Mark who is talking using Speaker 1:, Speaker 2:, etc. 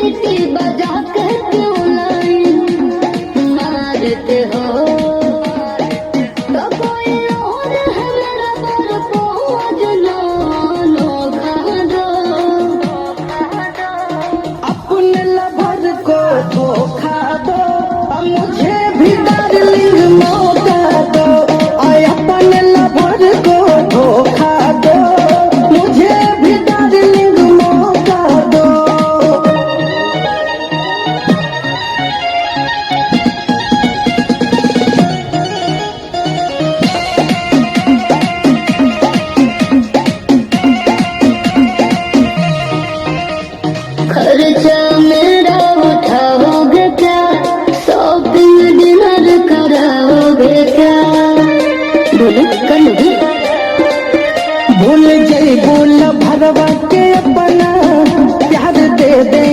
Speaker 1: सीटी बजा के क्यों लाइन मारते हो? तो कोई और है मेरा पर पहुँच धोखा दो।
Speaker 2: अपने लवर को धोखा दो, और मुझे भी डार्लिंग मौका दो। और अपने लवर को धोखा दो, मुझे भी डार्लिंग मौका दो।
Speaker 1: खर्चा